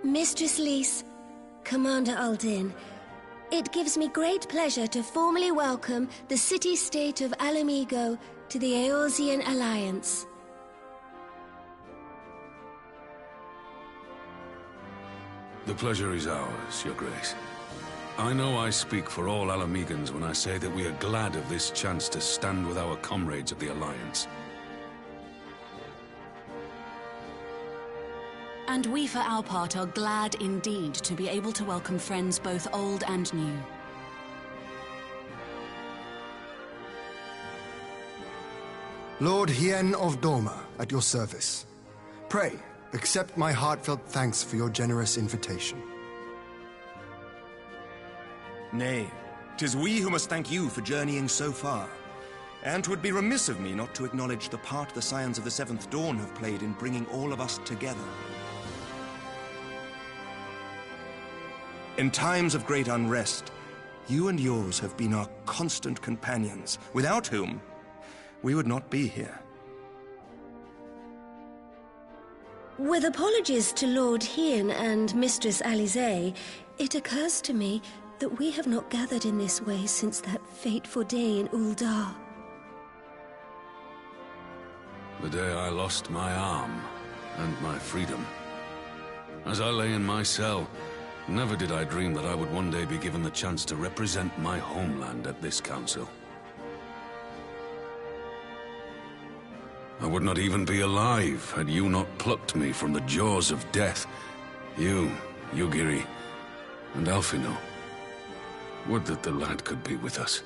Mistress Lys, Commander Aldin, it gives me great pleasure to formally welcome the city-state of Alamigo to the Eorzean Alliance. The pleasure is ours, Your Grace. I know I speak for all Alamegans when I say that we are glad of this chance to stand with our comrades of the Alliance. And we, for our part, are glad indeed to be able to welcome friends both old and new. Lord Hien of Doma, at your service. Pray, accept my heartfelt thanks for your generous invitation. Nay, 'tis we who must thank you for journeying so far. And 'twould be remiss of me not to acknowledge the part the Scions of the Seventh Dawn have played in bringing all of us together. In times of great unrest, you and yours have been our constant companions, without whom we would not be here. With apologies to Lord Hien and Mistress Alisaie, it occurs to me that we have not gathered in this way since that fateful day in Uldar. The day I lost my arm and my freedom. As I lay in my cell, never did I dream that I would one day be given the chance to represent my homeland at this council. I would not even be alive had you not plucked me from the jaws of death. You, Yugiri, and Alphino. Would that the lad could be with us.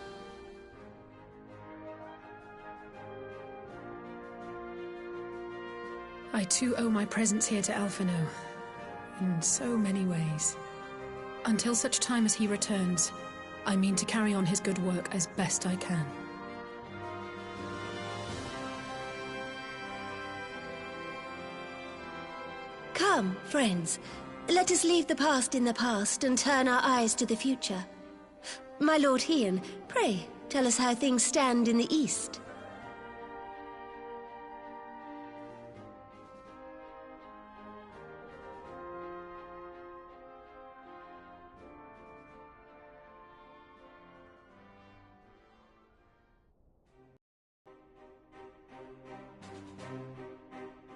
I too owe my presence here to Alphino, in so many ways. Until such time as he returns, I mean to carry on his good work as best I can. Come, friends. Let us leave the past in the past and turn our eyes to the future. My Lord Hien, pray, tell us how things stand in the East.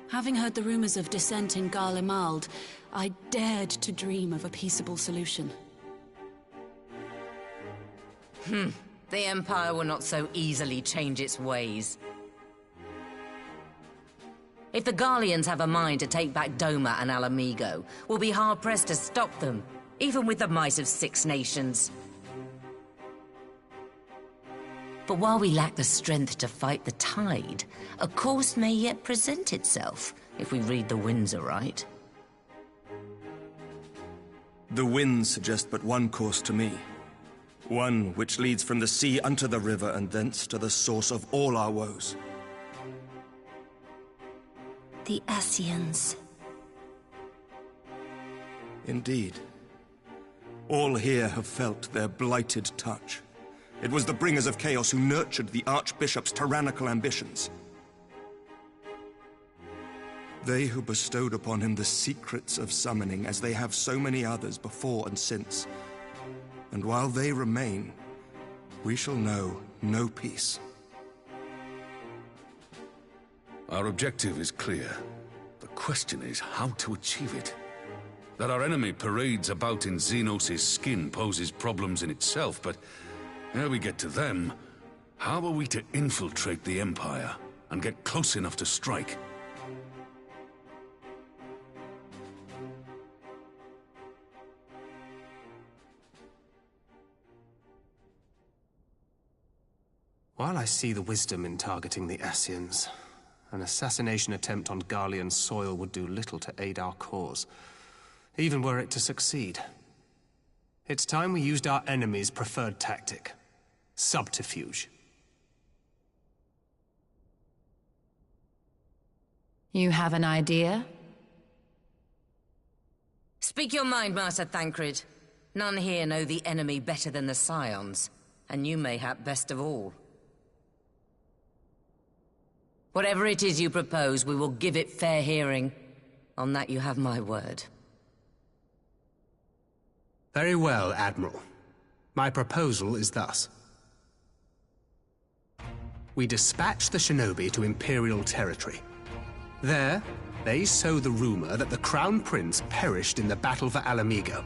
Having heard the rumors of dissent in Garlemald, I dared to dream of a peaceable solution. The Empire will not so easily change its ways. If the Garleans have a mind to take back Doma and Alamigo, we'll be hard-pressed to stop them, even with the might of 6 nations. But while we lack the strength to fight the tide, a course may yet present itself, if we read the winds aright. The winds suggest but one course to me. One which leads from the sea unto the river and thence to the source of all our woes. The Ascians. Indeed. All here have felt their blighted touch. It was the bringers of chaos who nurtured the Archbishop's tyrannical ambitions. They who bestowed upon him the secrets of summoning, as they have so many others before and since. And while they remain, we shall know no peace. Our objective is clear. The question is how to achieve it. That our enemy parades about in Xenos' skin poses problems in itself, but ere we get to them, how are we to infiltrate the Empire and get close enough to strike? While I see the wisdom in targeting the Ascians, an assassination attempt on Garlean soil would do little to aid our cause, even were it to succeed. It's time we used our enemy's preferred tactic. Subterfuge. You have an idea? Speak your mind, Master Thancred. None here know the enemy better than the Scions, and you mayhap best of all. Whatever it is you propose, we will give it fair hearing. On that you have my word. Very well, Admiral. My proposal is thus. We dispatch the shinobi to Imperial territory. There, they sow the rumor that the Crown Prince perished in the battle for Alamigo,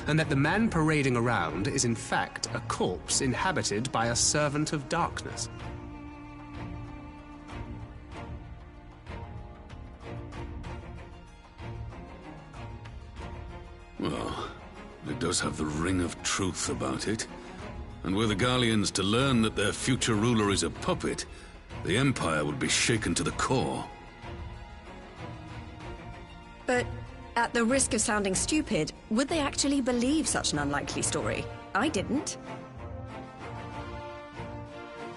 and that the man parading around is in fact a corpse inhabited by a servant of darkness. Well, it does have the ring of truth about it. And were the Garleans to learn that their future ruler is a puppet, the Empire would be shaken to the core. But at the risk of sounding stupid, would they actually believe such an unlikely story? I didn't.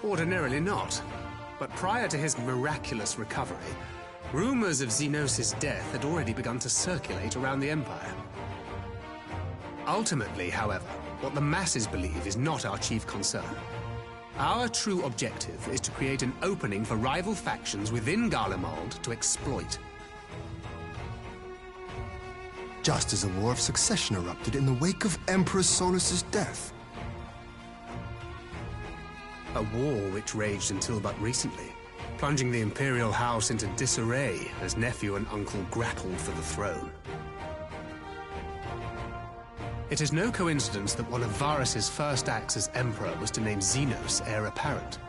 Ordinarily not. But prior to his miraculous recovery, rumors of Xenos' death had already begun to circulate around the Empire. Ultimately, however, what the masses believe is not our chief concern. Our true objective is to create an opening for rival factions within Garlemald to exploit. Just as a war of succession erupted in the wake of Emperor Solus's death. A war which raged until but recently, plunging the Imperial House into disarray as nephew and uncle grappled for the throne. It is no coincidence that one of Varus's first acts as Emperor was to name Xenos heir apparent,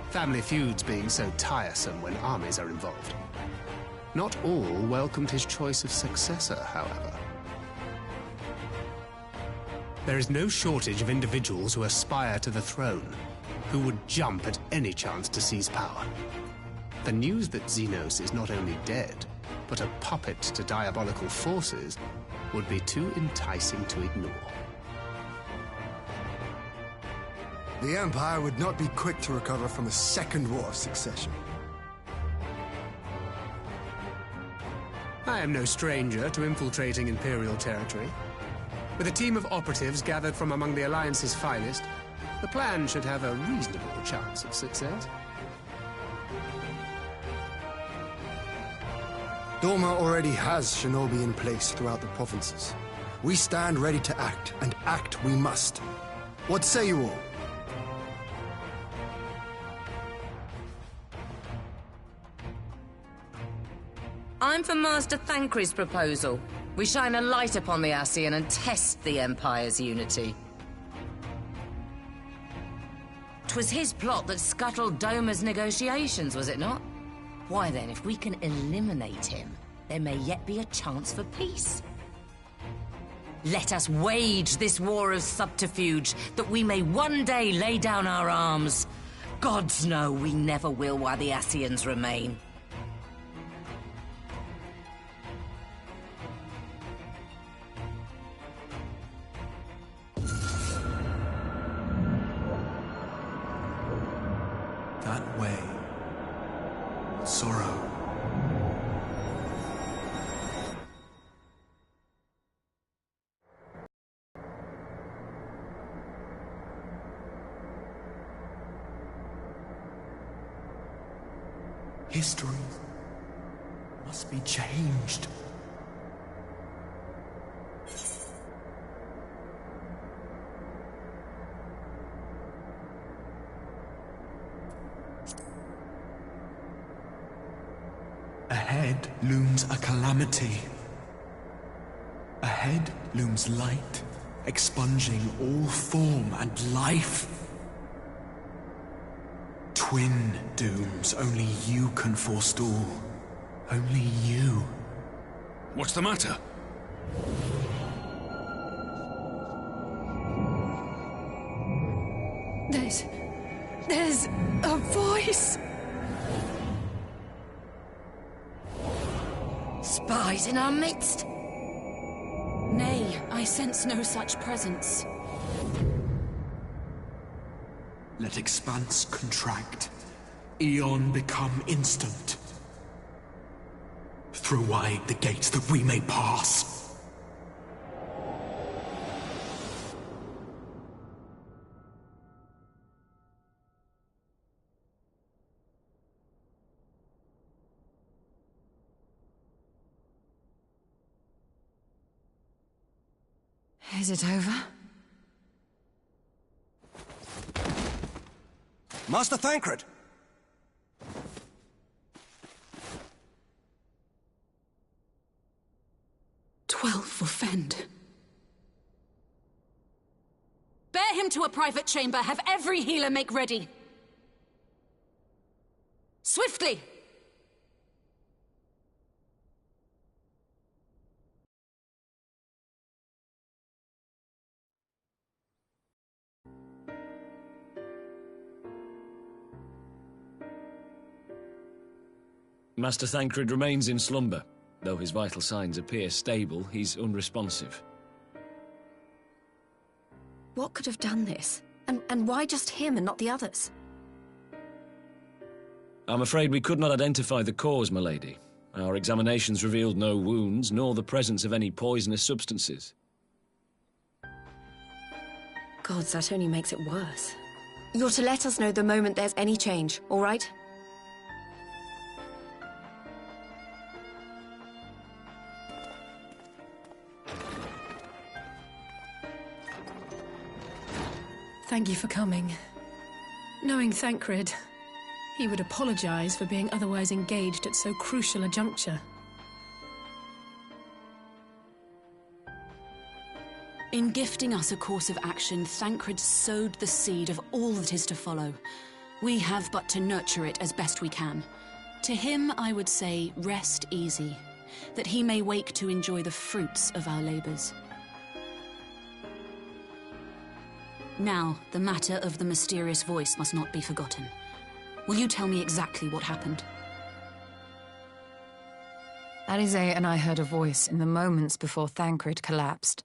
family feuds being so tiresome when armies are involved. Not all welcomed his choice of successor, however. There is no shortage of individuals who aspire to the throne, who would jump at any chance to seize power. The news that Xenos is not only dead, but a puppet to diabolical forces would be too enticing to ignore. The Empire would not be quick to recover from a second war of succession. I am no stranger to infiltrating Imperial territory. With a team of operatives gathered from among the Alliance's finest, the plan should have a reasonable chance of success. Doma already has shinobi in place throughout the provinces. We stand ready to act, and act we must. What say you all? I'm for Master Thancred's proposal. We shine a light upon the Ascian and test the Empire's unity. 'Twas his plot that scuttled Doma's negotiations, was it not? Why then, if we can eliminate him, there may yet be a chance for peace. Let us wage this war of subterfuge, that we may one day lay down our arms. Gods know we never will while the Ascians remain. That way. Sorrow. History must be changed. Ahead looms a calamity. Ahead looms light, expunging all form and life. Twin dooms only you can forestall. Only you. What's the matter? There's a voice. Spies in our midst? Nay, I sense no such presence. Let expanse contract, eon become instant. Throw wide the gates that we may pass. Is it over? Master Thancred! 12 for Fend. Bear him to a private chamber. Have every healer make ready. Swiftly! Master Thancred remains in slumber. Though his vital signs appear stable, he's unresponsive. What could have done this? And why just him and not the others? I'm afraid we could not identify the cause, my lady. Our examinations revealed no wounds, nor the presence of any poisonous substances. Gods, that only makes it worse. You're to let us know the moment there's any change, all right? Thank you for coming. Knowing Thancred, he would apologize for being otherwise engaged at so crucial a juncture. In gifting us a course of action, Thancred sowed the seed of all that is to follow. We have but to nurture it as best we can. To him, I would say, rest easy, that he may wake to enjoy the fruits of our labors. Now, the matter of the mysterious voice must not be forgotten. Will you tell me exactly what happened? Alizé and I heard a voice in the moments before Thancred collapsed.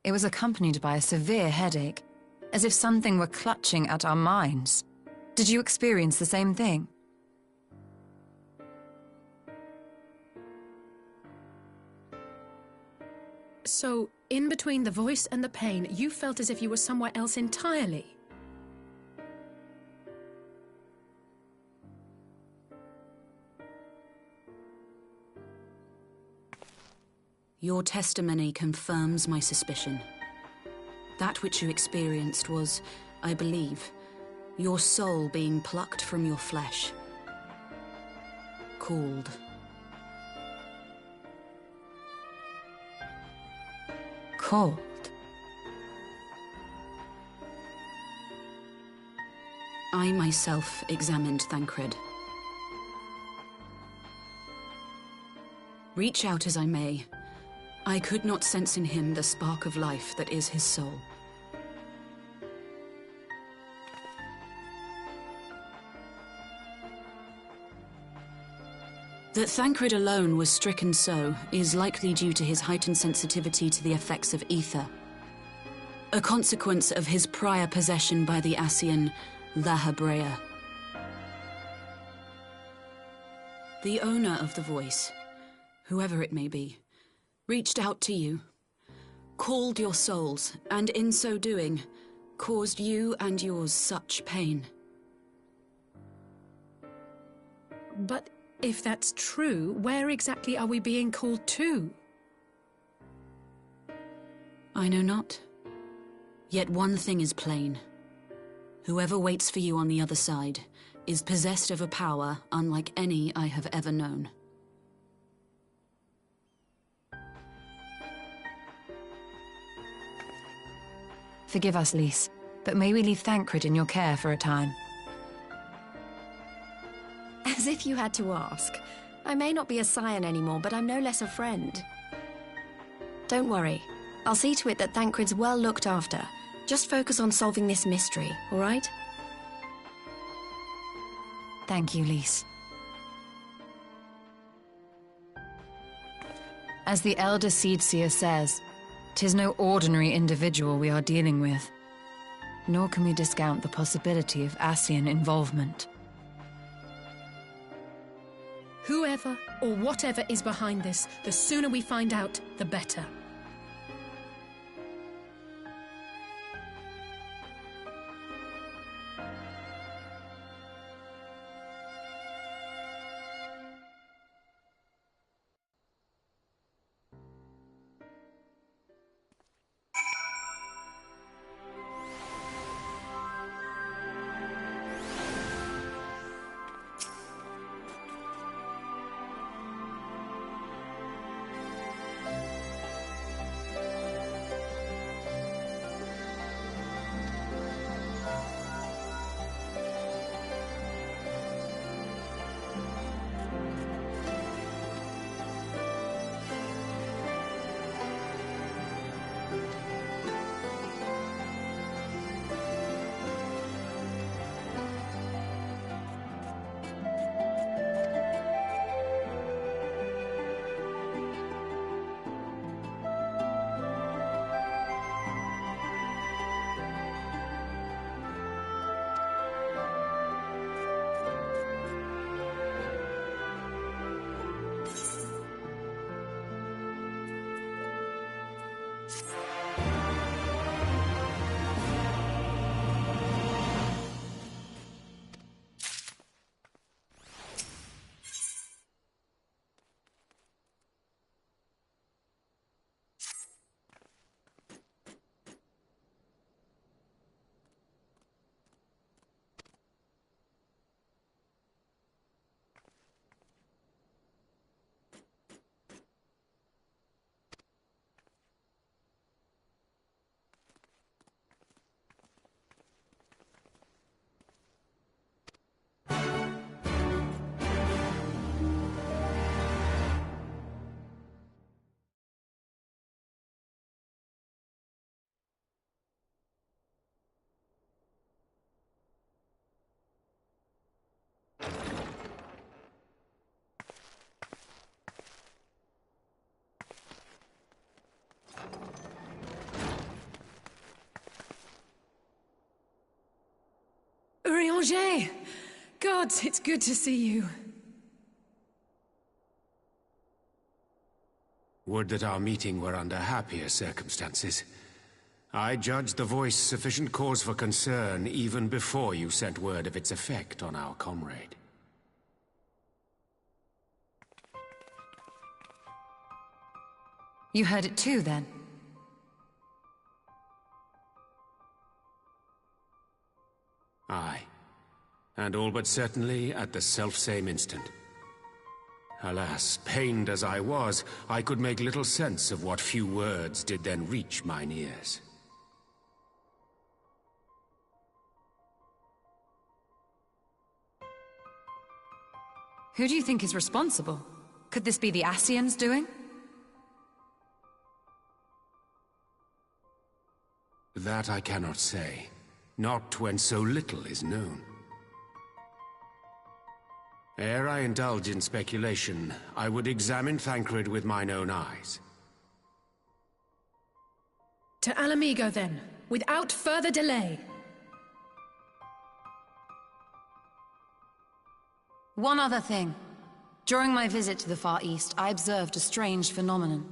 It was accompanied by a severe headache, as if something were clutching at our minds. Did you experience the same thing? So, in between the voice and the pain, you felt as if you were somewhere else entirely? Your testimony confirms my suspicion. That which you experienced was, I believe, your soul being plucked from your flesh. Called. Called? I myself examined Thancred. Reach out as I may, I could not sense in him the spark of life that is his soul. That Thancred alone was stricken so is likely due to his heightened sensitivity to the effects of ether, a consequence of his prior possession by the Ascian La Habrea. The owner of the voice, whoever it may be, reached out to you, called your souls, and in so doing, caused you and yours such pain. But if that's true, where exactly are we being called to? I know not. Yet one thing is plain. Whoever waits for you on the other side is possessed of a power unlike any I have ever known. Forgive us, Lys, but may we leave Thancred in your care for a time? As if you had to ask. I may not be a scion anymore, but I'm no less a friend. Don't worry. I'll see to it that Thancred's well looked after. Just focus on solving this mystery, all right? Thank you, Lys. As the Elder Seedseer says, 'tis no ordinary individual we are dealing with. Nor can we discount the possibility of Ascian involvement. Whoever or whatever is behind this, the sooner we find out, the better. Urianger! Gods, it's good to see you. Would that our meeting were under happier circumstances. I judged the voice sufficient cause for concern even before you sent word of its effect on our comrade. You heard it too, then? Aye. And all but certainly at the selfsame instant. Alas, pained as I was, I could make little sense of what few words did then reach mine ears. Who do you think is responsible? Could this be the Ascians doing? That I cannot say. Not when so little is known. Ere I indulge in speculation, I would examine Thancred with mine own eyes. To Alamigo, then, without further delay. One other thing. During my visit to the Far East, I observed a strange phenomenon.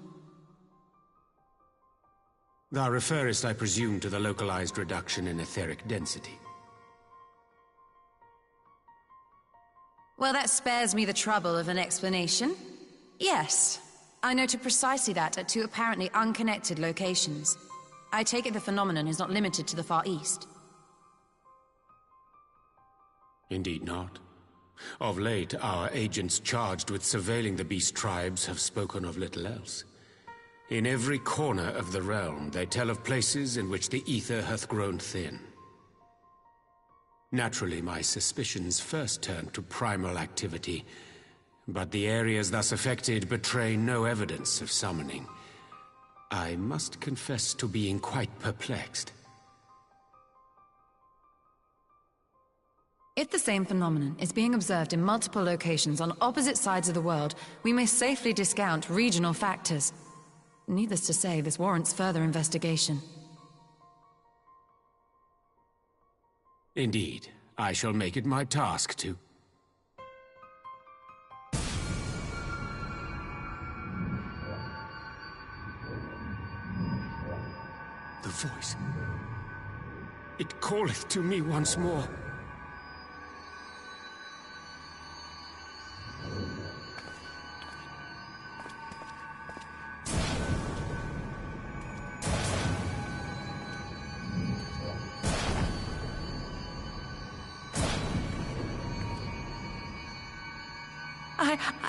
Thou referrest, I presume, to the localized reduction in etheric density. Well, that spares me the trouble of an explanation. Yes, I noted precisely that at two apparently unconnected locations. I take it the phenomenon is not limited to the Far East. Indeed not. Of late, our agents charged with surveilling the beast tribes have spoken of little else. In every corner of the realm, they tell of places in which the ether hath grown thin. Naturally, my suspicions first turned to primal activity, but the areas thus affected betray no evidence of summoning. I must confess to being quite perplexed. If the same phenomenon is being observed in multiple locations on opposite sides of the world, we may safely discount regional factors. Needless to say, this warrants further investigation. Indeed, I shall make it my task to. The voice. It calleth to me once more.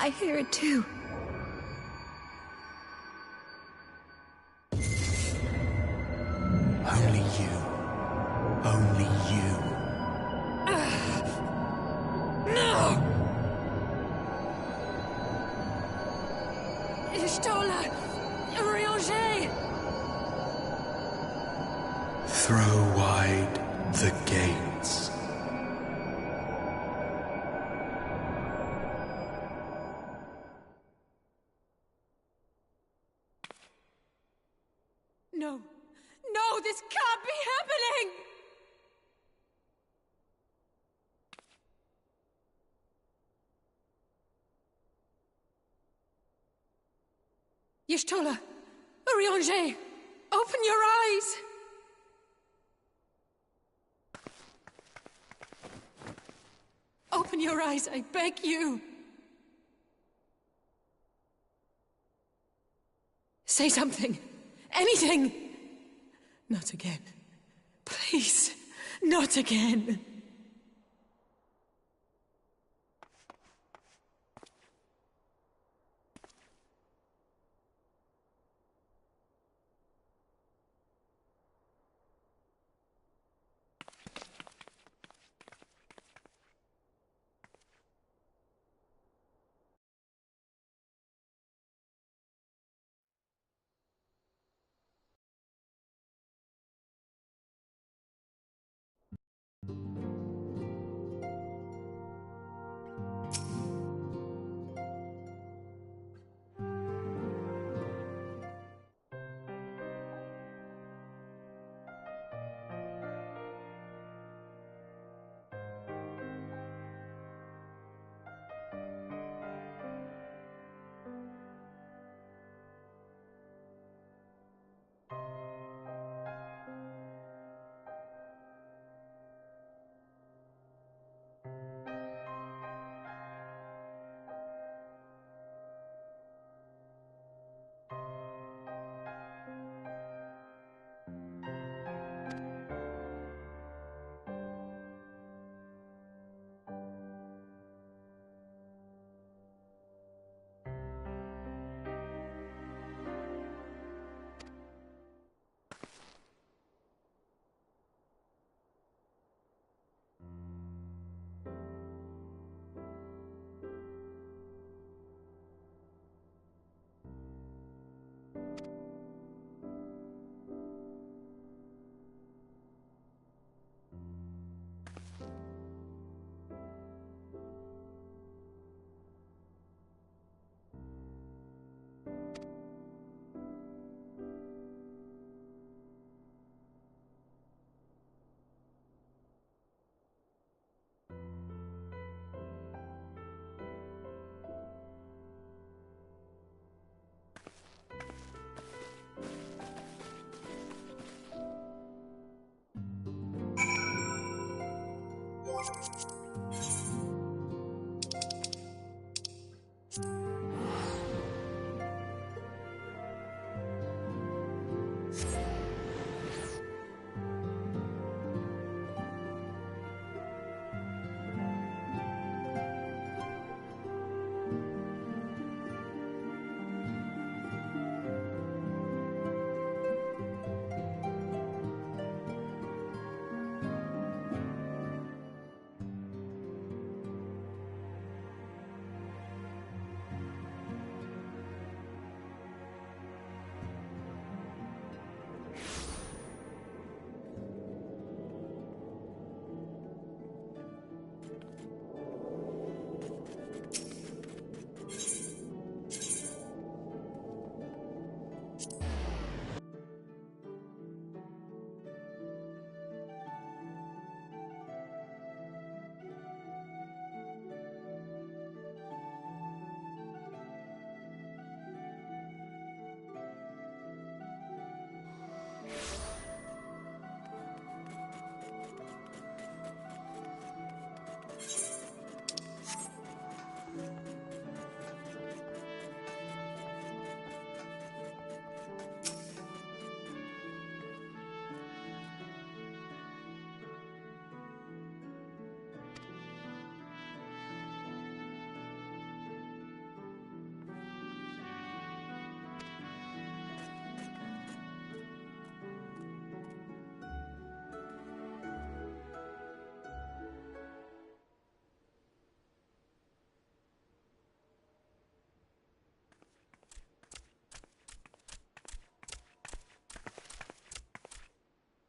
I hear it too. Only you. Only you. No! Ishtola! Urianger! Throw wide the gates. No! No, this can't be happening! Y'shtola! Urianger! Open your eyes! Open your eyes, I beg you! Say something! Anything! Not again. Please, not again.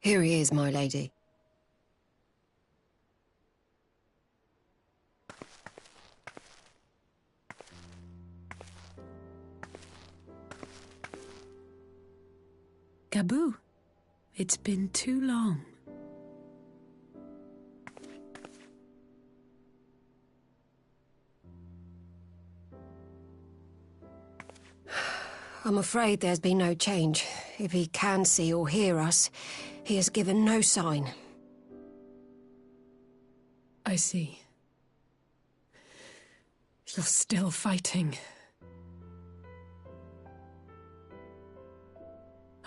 Here he is, my lady. Gabu, it's been too long. I'm afraid there's been no change. If he can see or hear us, he has given no sign. I see. You're still fighting.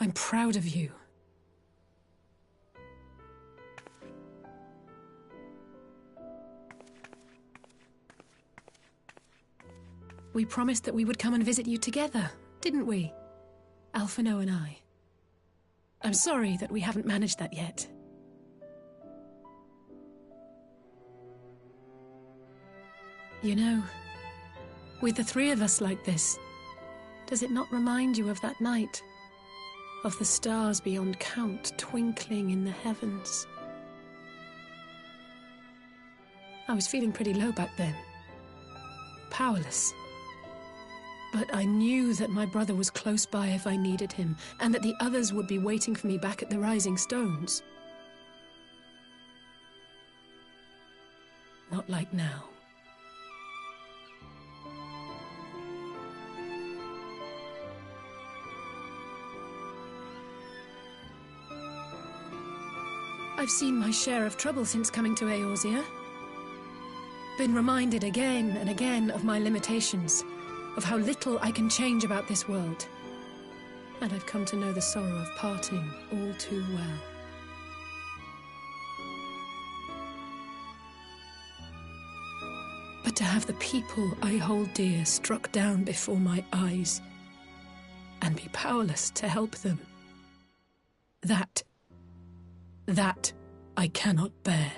I'm proud of you. We promised that we would come and visit you together, didn't we? Alphino and I. I'm sorry that we haven't managed that yet. You know, with the three of us like this, does it not remind you of that night? Of the stars beyond count twinkling in the heavens? I was feeling pretty low back then. Powerless. But I knew that my brother was close by if I needed him, and that the others would be waiting for me back at the Rising Stones. Not like now. I've seen my share of trouble since coming to Eorzea. Been reminded again and again of my limitations, of how little I can change about this world. And I've come to know the sorrow of parting all too well. But to have the people I hold dear struck down before my eyes, and be powerless to help them, that I cannot bear.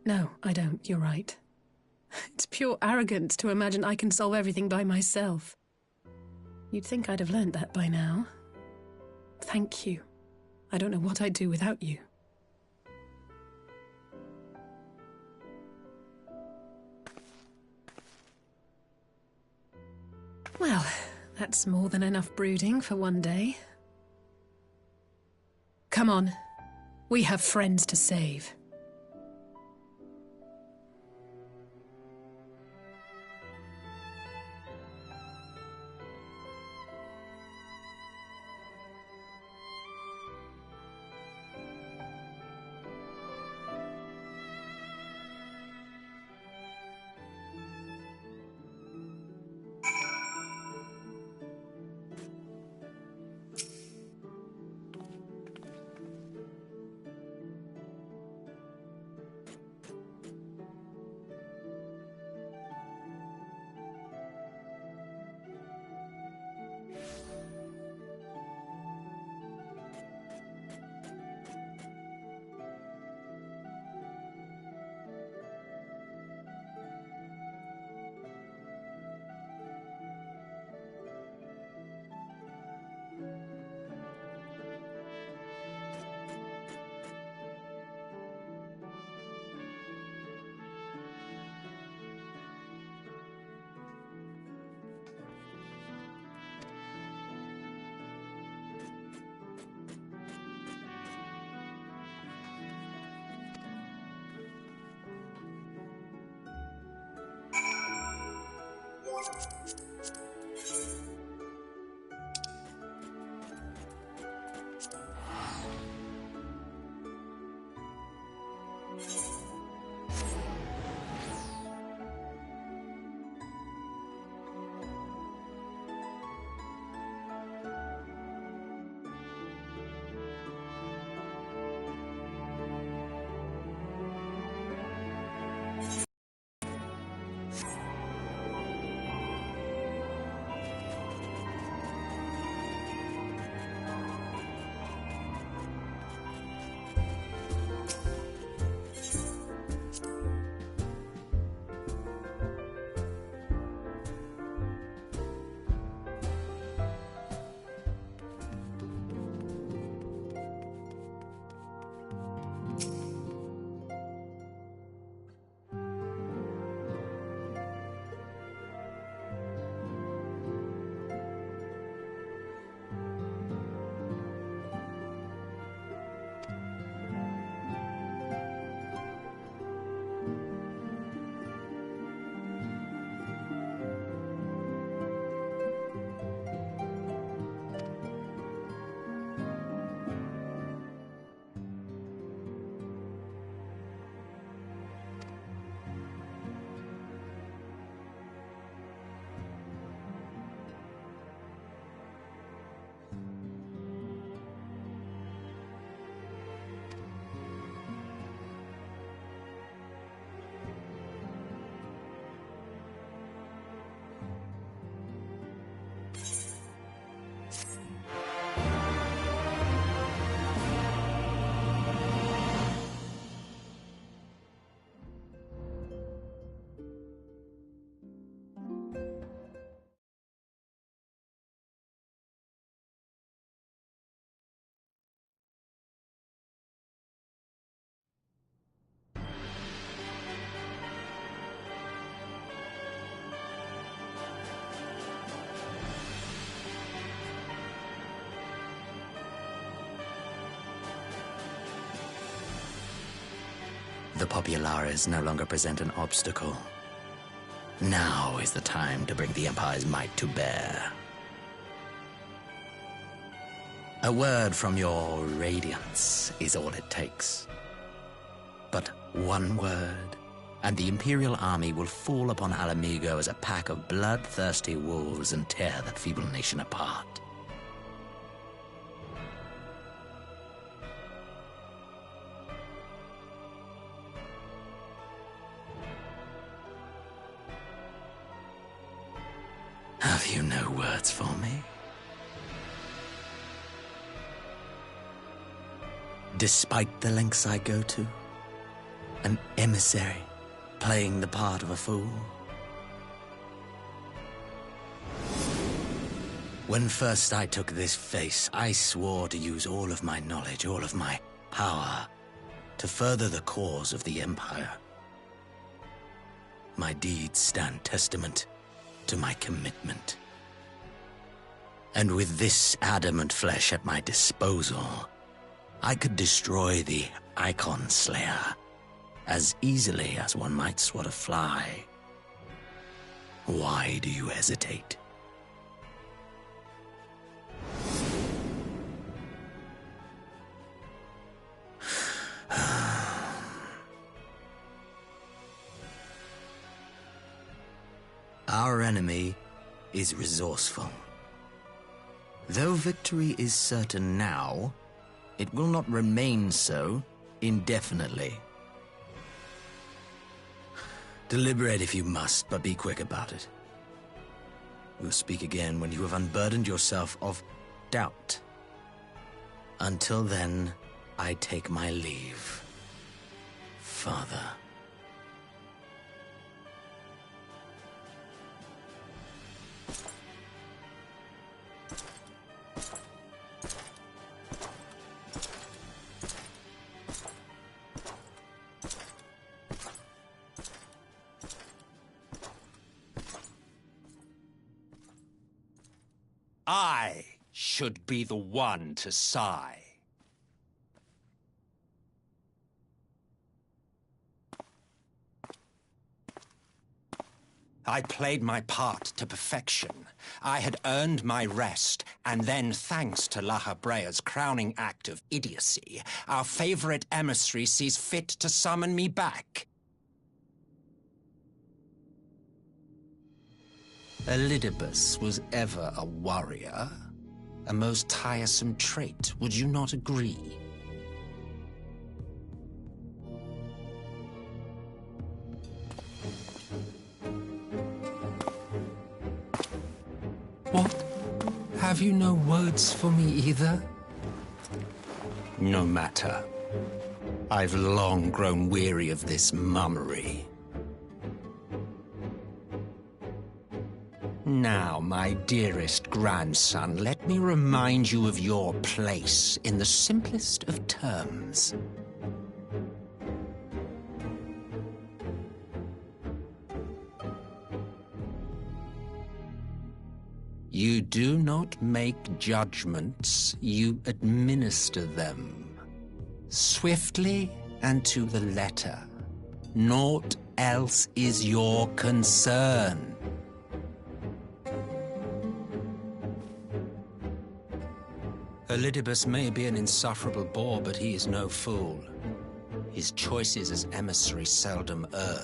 No, I don't. You're right. It's pure arrogance to imagine I can solve everything by myself. You'd think I'd have learned that by now. Thank you. I don't know what I'd do without you. Well, that's more than enough brooding for one day. Come on. We have friends to save. The populares no longer present an obstacle. Now is the time to bring the Empire's might to bear. A word from your Radiance is all it takes. But one word, and the Imperial army will fall upon Alamigo as a pack of bloodthirsty wolves and tear that feeble nation apart. Have you no words for me? Despite the lengths I go to, an emissary playing the part of a fool. When first I took this face, I swore to use all of my knowledge, all of my power, to further the cause of the Empire. My deeds stand testament to my commitment. And with this adamant flesh at my disposal, I could destroy the Icon Slayer as easily as one might swat a fly. Why do you hesitate? Our enemy is resourceful. Though victory is certain now, it will not remain so indefinitely. Deliberate if you must, but be quick about it. We'll speak again when you have unburdened yourself of doubt. Until then, I take my leave, Father. I should be the one to sigh. I played my part to perfection. I had earned my rest, and then, thanks to La Habrea's crowning act of idiocy, our favorite emissary sees fit to summon me back. Elidibus was ever a warrior. A most tiresome trait, would you not agree? What? Have you no words for me either? No matter. I've long grown weary of this mummery. Now, my dearest grandson, let me remind you of your place in the simplest of terms. You do not make judgments, you administer them. Swiftly and to the letter. Naught else is your concern. Elidibus may be an insufferable bore, but he is no fool. His choices as emissary seldom err.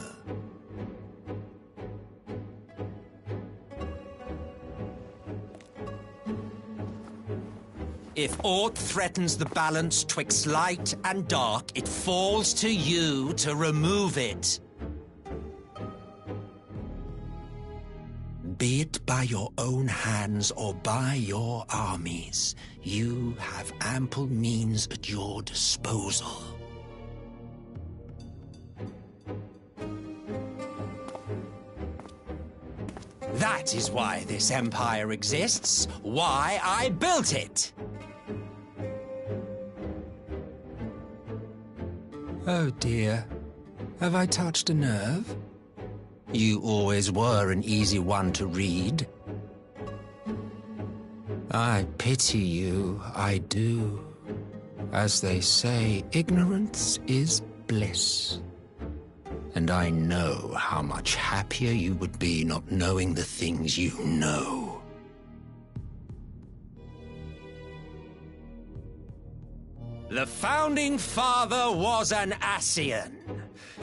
If aught threatens the balance twixt light and dark, it falls to you to remove it. Be it by your own hands or by your armies, you have ample means at your disposal. That is why this empire exists, why I built it. Oh dear, have I touched a nerve? You always were an easy one to read. I pity you, I do. As they say, ignorance is bliss. And I know how much happier you would be not knowing the things you know. The Founding Father was an Ascian,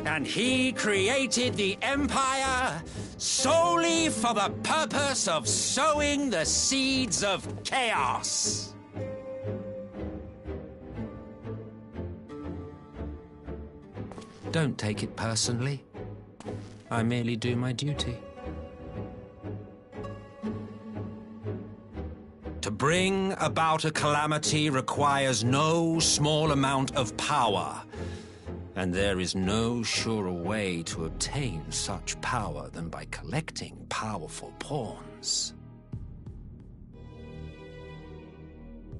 and he created the Empire solely for the purpose of sowing the seeds of chaos. Don't take it personally. I merely do my duty. To bring about a calamity requires no small amount of power, and there is no surer way to obtain such power than by collecting powerful pawns.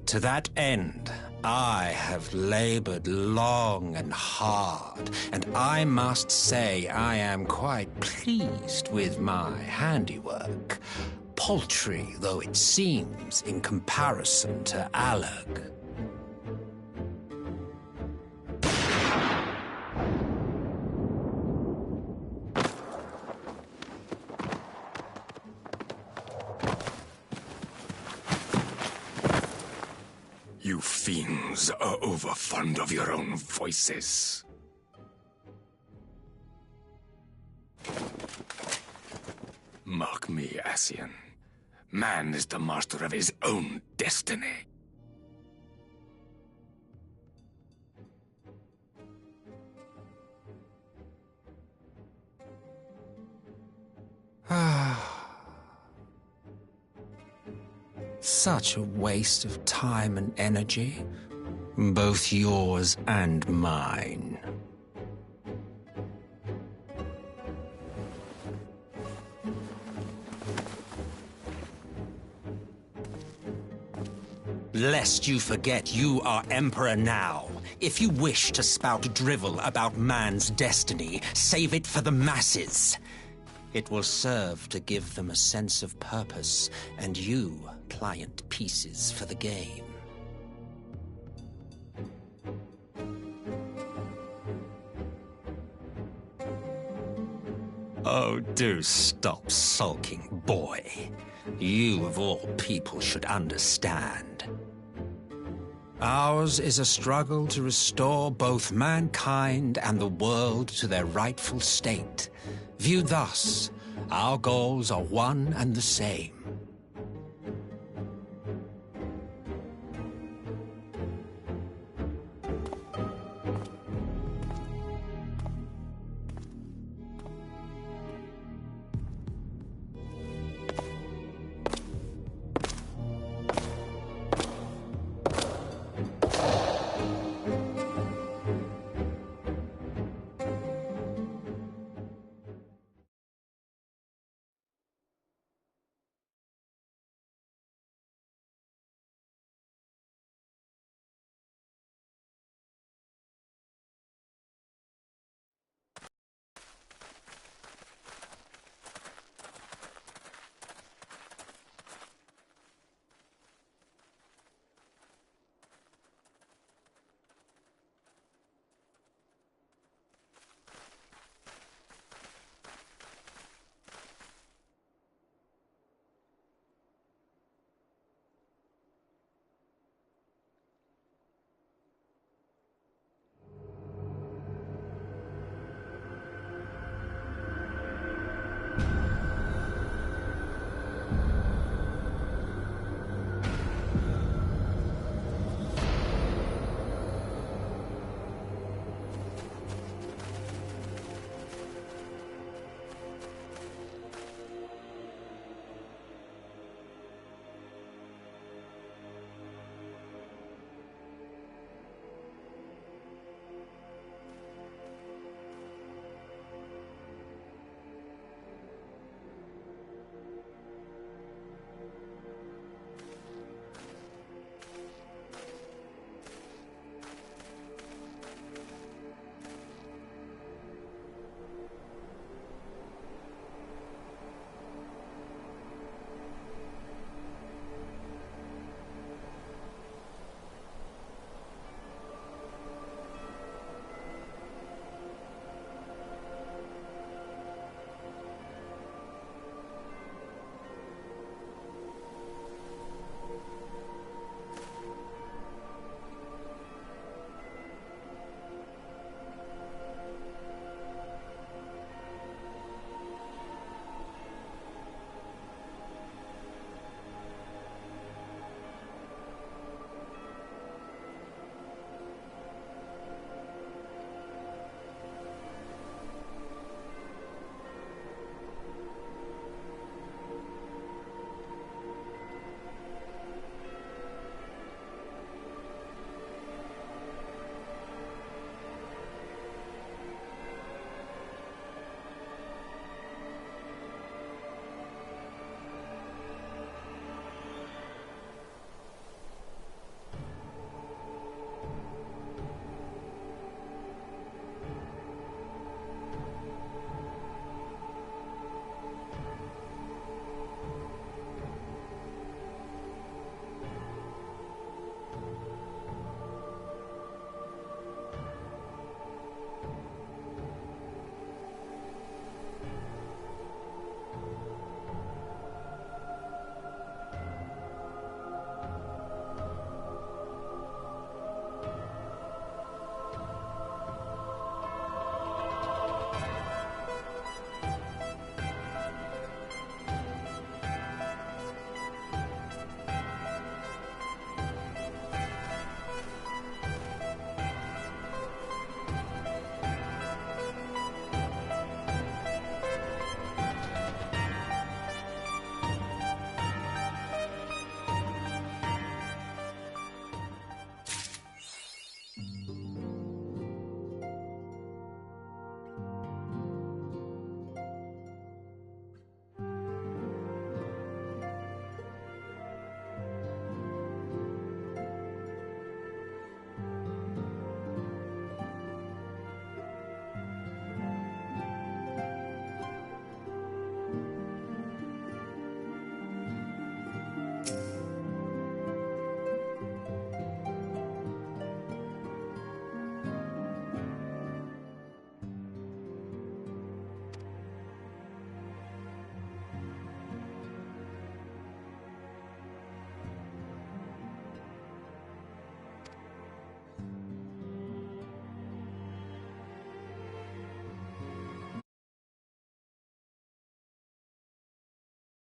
To that end, I have labored long and hard, and I must say I am quite pleased with my handiwork, paltry though it seems in comparison to Alag. You fiends are overfond of your own voices. Mark me, Ascian. Man is the master of his own destiny. Such a waste of time and energy, both yours and mine. Lest you forget you are Emperor now. If you wish to spout drivel about man's destiny, save it for the masses. It will serve to give them a sense of purpose, and you, pliant pieces for the game. Oh, do stop sulking, boy. You, of all people, should understand. Ours is a struggle to restore both mankind and the world to their rightful state. Viewed thus, our goals are one and the same.